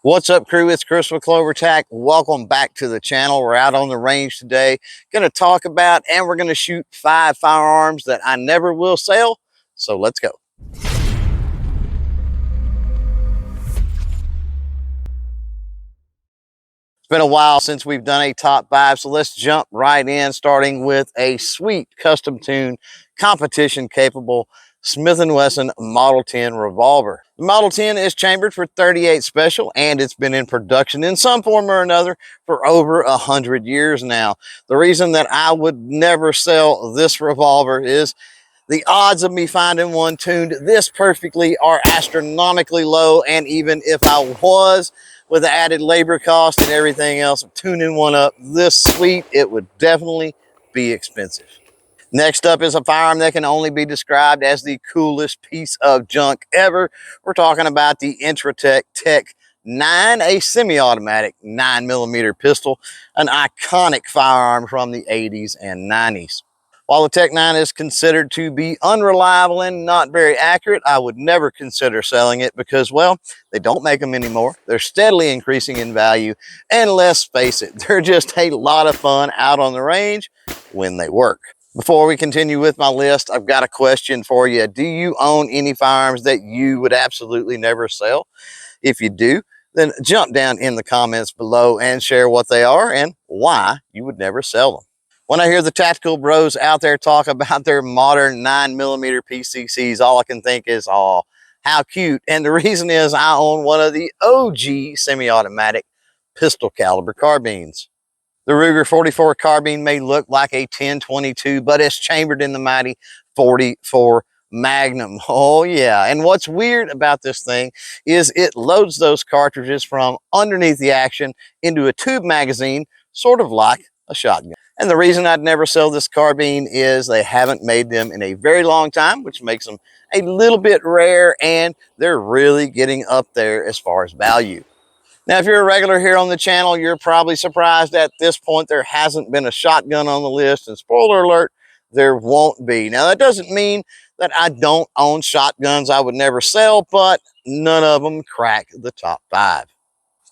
What's up, crew? It's Chris with CloverTac. Welcome back to the channel. We're out on the range today. Going to talk about and we're going to shoot 5 firearms that I never will sell. So let's go. It's been a while since we've done a top 5, so let's jump right in, starting with a sweet custom tuned competition capable Smith & Wesson Model 10 revolver. The Model 10 is chambered for 38 special, and it's been in production in some form or another for over 100 years now. The reason that I would never sell this revolver is the odds of me finding one tuned this perfectly are astronomically low, and even if I was, with the added labor cost and everything else of tuning one up this sweet, it would definitely be expensive. Next up is a firearm that can only be described as the coolest piece of junk ever. We're talking about the Intratec Tech 9, a semi-automatic 9mm pistol, an iconic firearm from the 80s and 90s. While the Tech 9 is considered to be unreliable and not very accurate, I would never consider selling it because, well, they don't make them anymore. They're steadily increasing in value, and let's face it, they're just a lot of fun out on the range when they work. Before we continue with my list, I've got a question for you. Do you own any firearms that you would absolutely never sell? If you do, then jump down in the comments below and share what they are and why you would never sell them. When I hear the tactical bros out there talk about their modern 9mm PCCs, all I can think is, oh, how cute. And the reason is I own one of the OG semi-automatic pistol caliber carbines. The Ruger 44 carbine may look like a 10-22, but it's chambered in the mighty 44 Magnum. Oh yeah. And what's weird about this thing is it loads those cartridges from underneath the action into a tube magazine, sort of like a shotgun. And the reason I'd never sell this carbine is they haven't made them in a very long time, which makes them a little bit rare, and they're really getting up there as far as value. Now, if you're a regular here on the channel, you're probably surprised at this point there hasn't been a shotgun on the list, and spoiler alert, there won't be. Now, that doesn't mean that I don't own shotguns I would never sell, but none of them crack the top 5.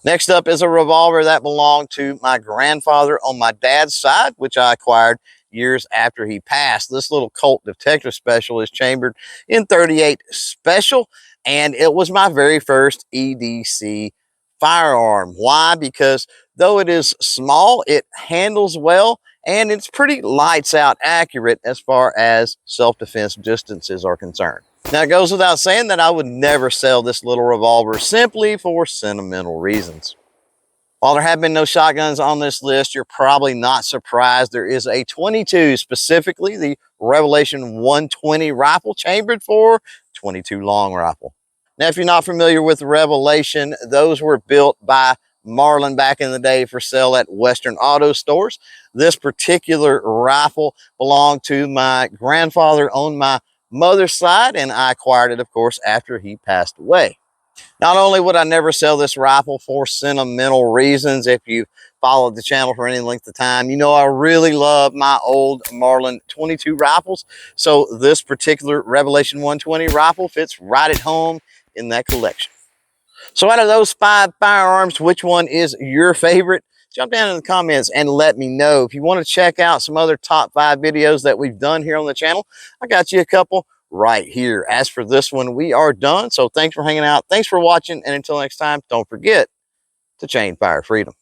Next up is a revolver that belonged to my grandfather on my dad's side, which I acquired years after he passed. This little Colt Detective Special is chambered in 38 special, and it was my very first EDC firearm. Why? Because though it is small, it handles well, and it's pretty lights out accurate as far as self-defense distances are concerned. Now, it goes without saying that I would never sell this little revolver simply for sentimental reasons. While there have been no shotguns on this list, you're probably not surprised there is a 22, specifically the Revelation 120 rifle chambered for 22 long rifle. Now, if you're not familiar with Revelation, those were built by Marlin back in the day for sale at Western auto stores. This particular rifle belonged to my grandfather on my mother's side, and I acquired it, of course, after he passed away. Not only would I never sell this rifle for sentimental reasons, if you followed the channel for any length of time, you know I really love my old Marlin 22 rifles. So this particular Revelation 120 rifle fits right at home in that collection. So out of those 5 firearms, which one is your favorite? Jump down in the comments and let me know. If you want to check out some other top 5 videos that we've done here on the channel, I got you a couple right here. As for this one, we are done. So thanks for hanging out. Thanks for watching. And until next time, don't forget to chain fire freedom.